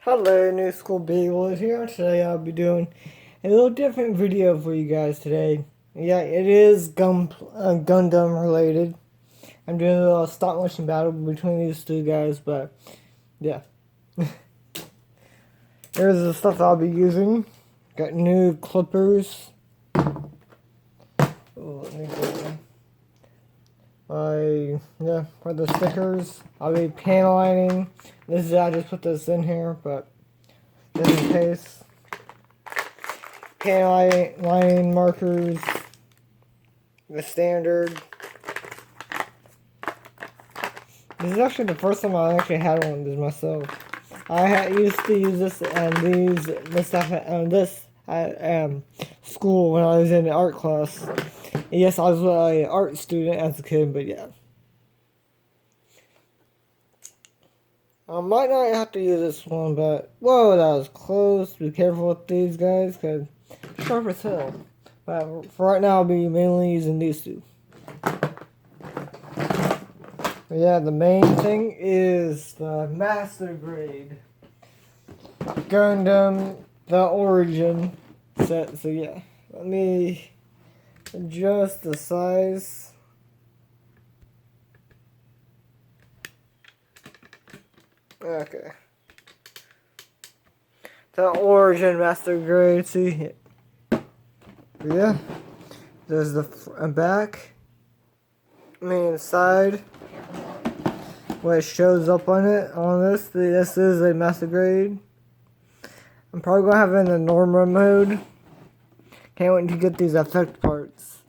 Hello, New School Bagel here. Today I'll be doing a little different video for you guys today. Yeah, it is Gundam related. I'm doing a little stop motion battle between these two guys, but yeah. Here's the stuff I'll be using. Got new clippers. Oh, let me go. For the stickers, I'll be panel lining. I just put this in here, but just in case. Panel lining markers, the standard. This is actually the first time I actually had one of these myself. I used to use this and this stuff at school when I was in art class. Yes, I was an art student as a kid, but yeah. I might not have to use this one, but whoa, that was close. Be careful with these guys, because sharp as hell. But for right now, I'll be mainly using these two. But yeah, the main thing is the Master Grade Gundam, the Origin set. So yeah, let me adjust the size. Okay. The Origin Master Grade, see? Yeah. There's the back. Side. What shows up on it, on this. This is a Master Grade. I'm probably going to have it in the normal mode. Can't wait to get these effect parts.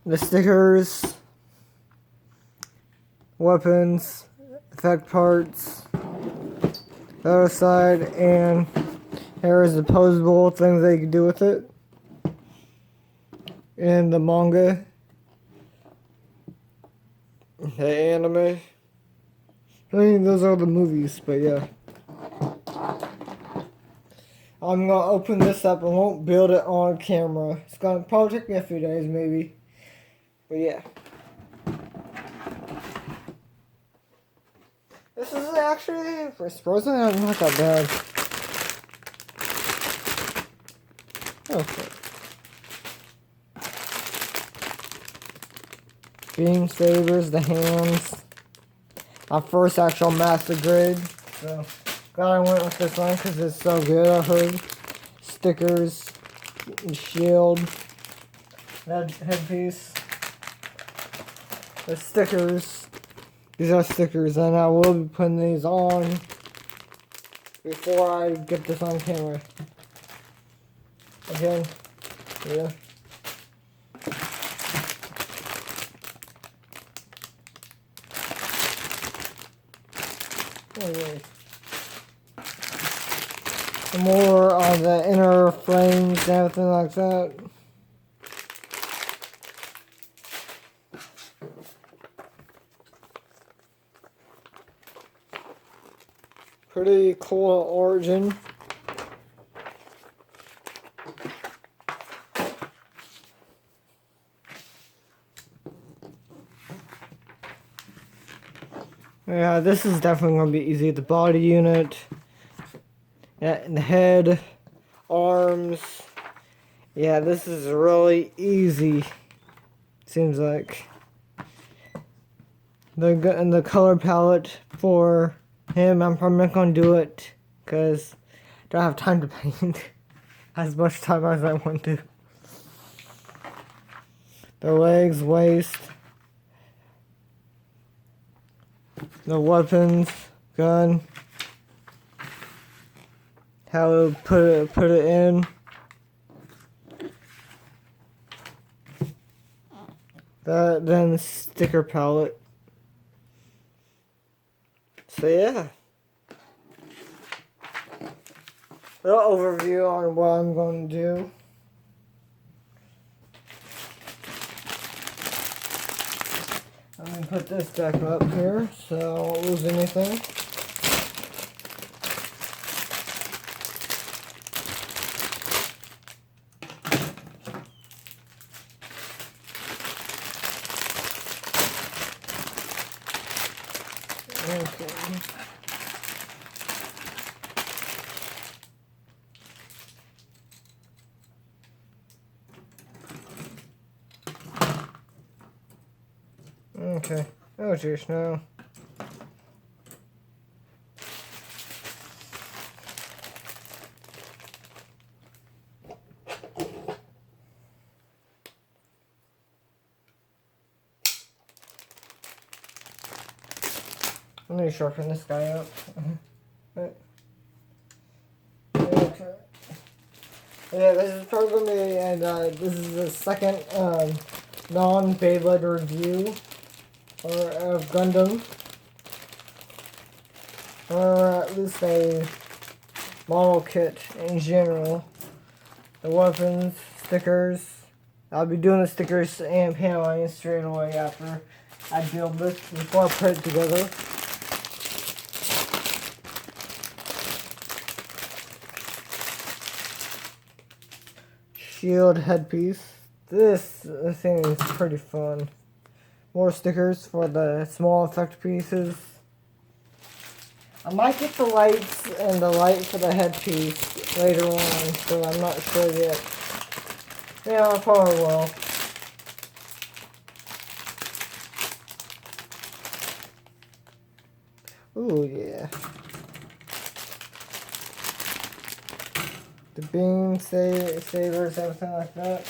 The stickers. Weapons. Effect parts, the other side, and here is the posable things they can do with it. And the manga, the anime. I mean, those are the movies, but yeah. I'm gonna open this up and won't build it on camera. It's gonna probably take me a few days, maybe. But yeah. This is actually, for Frozen, not that bad. Okay. Beam sabers, the hands. My first actual Master Grade. So, glad I went with this one because it's so good, I heard. Stickers, shield, headpiece. The stickers. These are stickers, and I will be putting these on before I get this on camera. Again, yeah. Anyway. More on the inner frames and everything like that. Pretty cool Origin. Yeah, this is definitely going to be easy. The body unit, yeah, and the head, arms. Yeah, this is really easy. Seems like. The color palette for him, I'm probably not going to do it because I don't have time to paint as much time as I want to. The legs, waist, the weapons, gun, how to put it in, then the sticker palette. So yeah, a little overview on what I'm going to do. I'm going to put this back up here so I won't lose anything. Okay. Okay. Oh, jeez, no. I'm gonna sharpen this guy up. Right. Okay. Yeah, this is probably, and this is the second non-Beyblade review of Gundam, or at least a model kit in general. The weapons, stickers. I'll be doing the stickers and paneling straight away after I build this before I put it together. Shield headpiece. This thing is pretty fun. More stickers for the small effect pieces. I might get the lights and the light for the headpiece later on, so I'm not sure yet. Yeah, I probably will. Ooh, yeah. The beam savers, everything like that.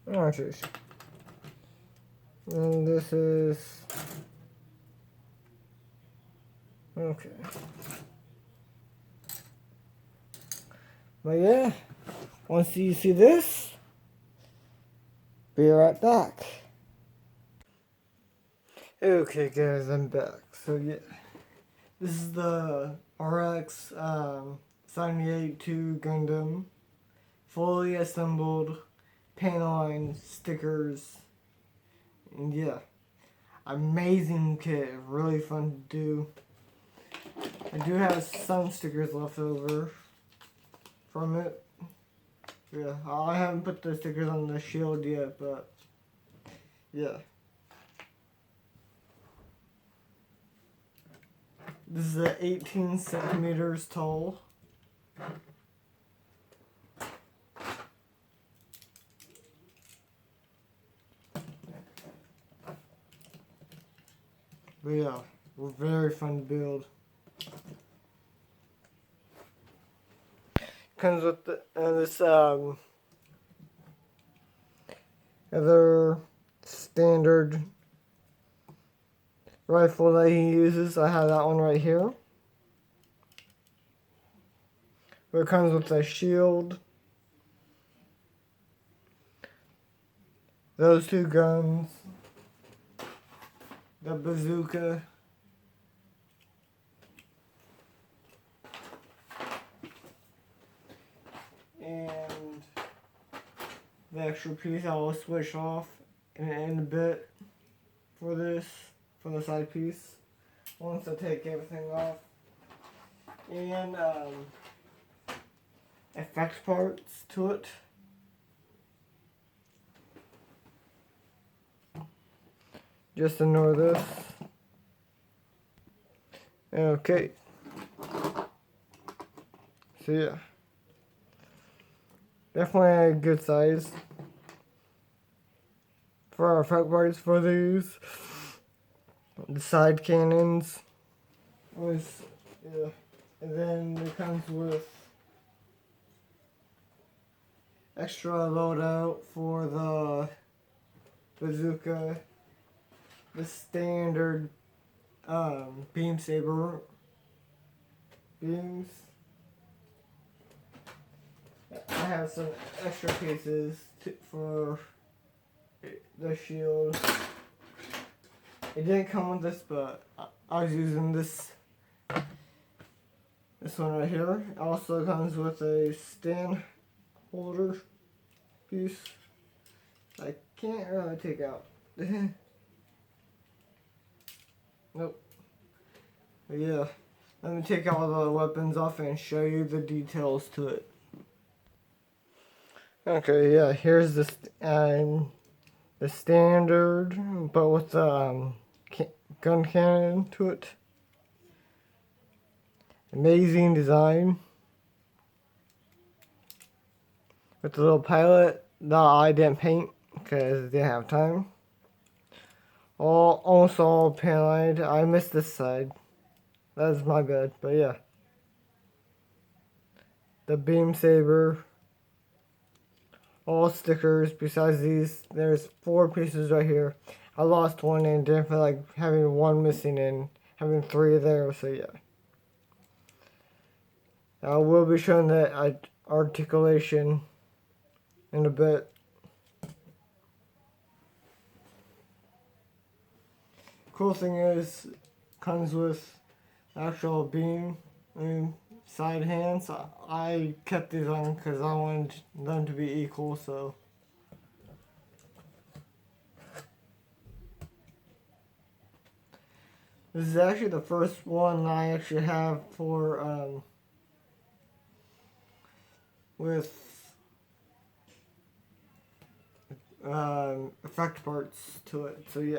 Oh, jeez. And this is... Okay. But yeah, once you see this, be right back. Okay guys, I'm back. So yeah, this is the RX-78-02 Gundam, fully assembled, paneline, stickers, and yeah, amazing kit, really fun to do. I do have some stickers left over from it. Yeah, I haven't put the stickers on the shield yet, but yeah. This is 18 centimeters tall. But yeah, we're very fun to build. Comes with this other standard rifle that he uses. I have that one right here. But it comes with a shield, those two guns, the bazooka, and the extra piece I will switch off in a bit for this, for the side piece, once I take everything off. And effect parts to it. Just ignore this. Okay. So yeah. Definitely a good size for our effect parts for these. The side cannons. Yeah. And then it comes with extra loadout for the bazooka, the standard beam saber beams. I have some extra pieces for the shield. It didn't come with this, but I was using this one right here. It also comes with a stand holder piece. I can't really take out. Nope. But yeah, let me take all the weapons off and show you the details to it. Okay, yeah, here's the standard, but with the gun cannon to it. Amazing design. With the little pilot that I didn't paint because I didn't have time. Almost all paneled. I missed this side. That's my bad, but yeah. The beam saber. All stickers besides these. There's 4 pieces right here. I lost one and didn't feel like having one missing and having 3 there, so yeah. I will be showing that articulation in a bit. Cool thing is, comes with actual beam side hands. I kept these on because I wanted them to be equal, so. This is actually the first one I actually have for, with effect parts to it, so yeah.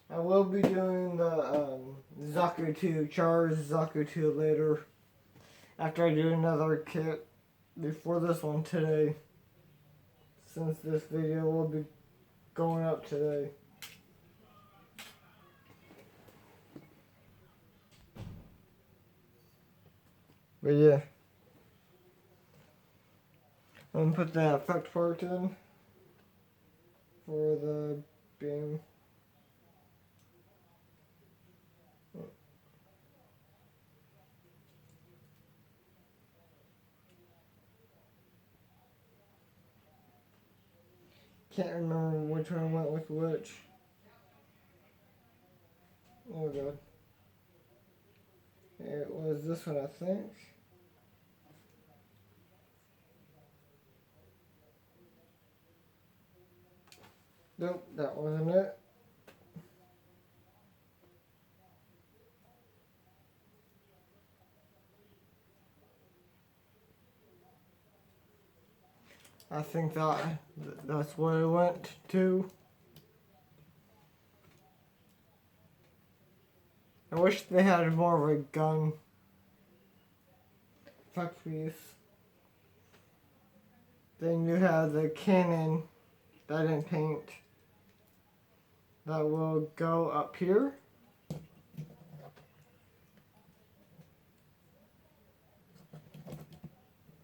I will be doing the Zaku 2, Char's Zaku 2 later, after I do another kit before this one today, since this video will be going up today. But yeah, I'm gonna put that effect part in for the beam. Can't remember which one went with which. Oh god. It was this one, I think. Nope, that wasn't it. I think that's what it went to. I wish they had more of a gun effect piece. Then you have the cannon that I didn't paint that will go up here.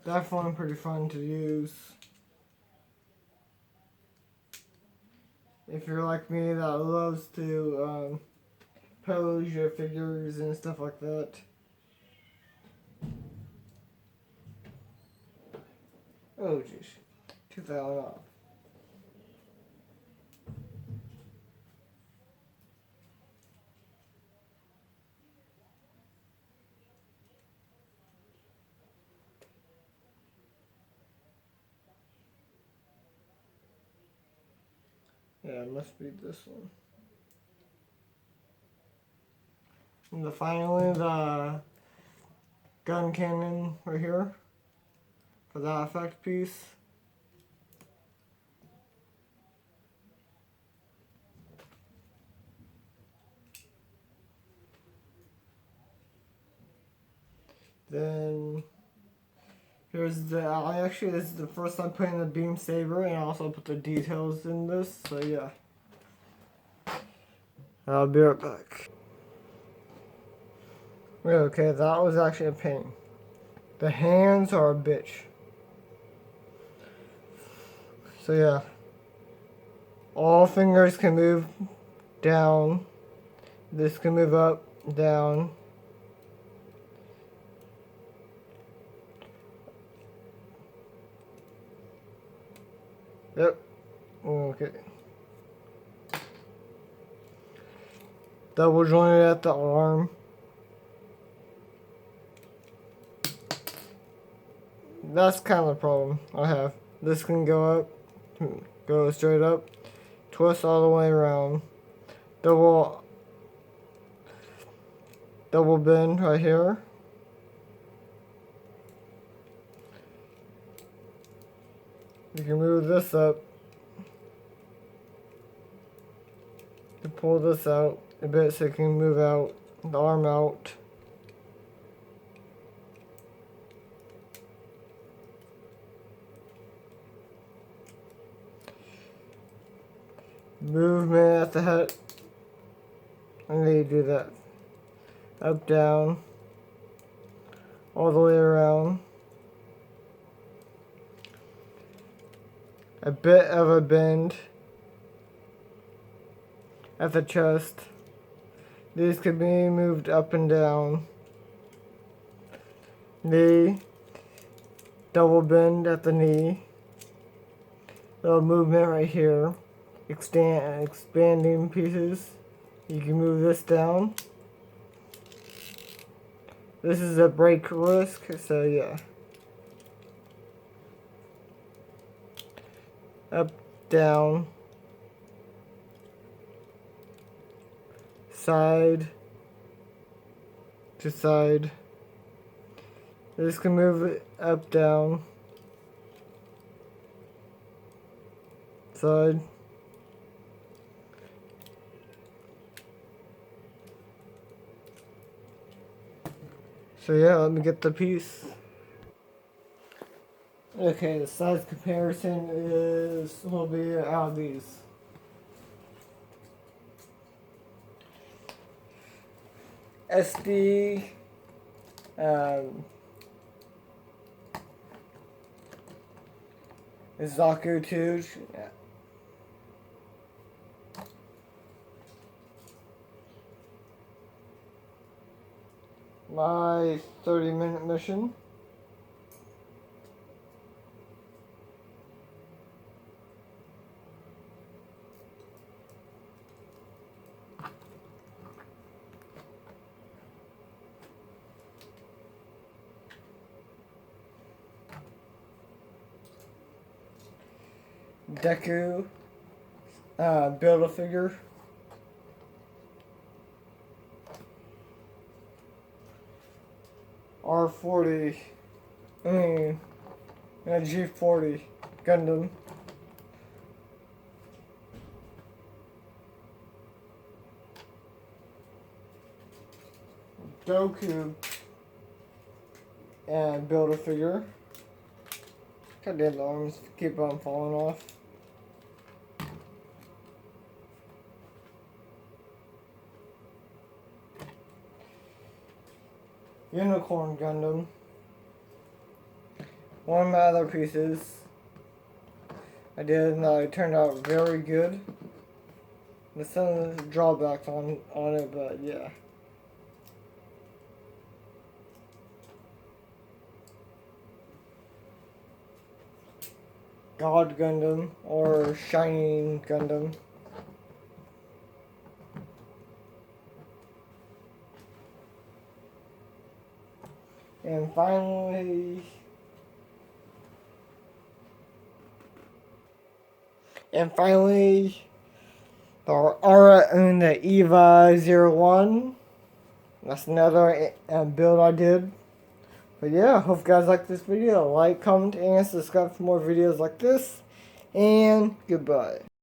Definitely pretty fun to use. If you're like me that loves to pose your figures and stuff like that. Oh jeez, took that one off. Yeah, it must be this one. And finally, the gun cannon right here for that effect piece. Then here's this is the first time putting the beam saber, and I also put the details in this, so yeah. I'll be right back. Okay, that was actually a pain. The hands are a bitch. So yeah. All fingers can move down. This can move up, down. Yep. Okay. Double jointed at the arm. That's kind of the problem I have. This can go up, go straight up, twist all the way around. Double bend right here. You can move this up to pull this out a bit so it can move out the arm out. Movement at the head. I'm going to do that. Up, down, all the way around. A bit of a bend at the chest. These can be moved up and down. Knee, double bend at the knee. Little movement right here. Expanding pieces. You can move this down. This is a break risk, so yeah. Up, down, side to side. This can move it up, down, side. So yeah, let me get the piece. Okay, the size comparison will be out of these. SD, Zaku 2. Yeah. My 30-minute mission. Deku, Build-A-Figure. R40, G40, Gundam. Goku, and Build-A-Figure. God damn, the arms keep on falling off. Unicorn Gundam. One of my other pieces I did, and it turned out very good. There's some drawbacks on it, but yeah. God Gundam, or Shining Gundam. And finally, the EVA-01. That's another build I did. But yeah, hope you guys like this video. Like, comment, and subscribe for more videos like this. And goodbye.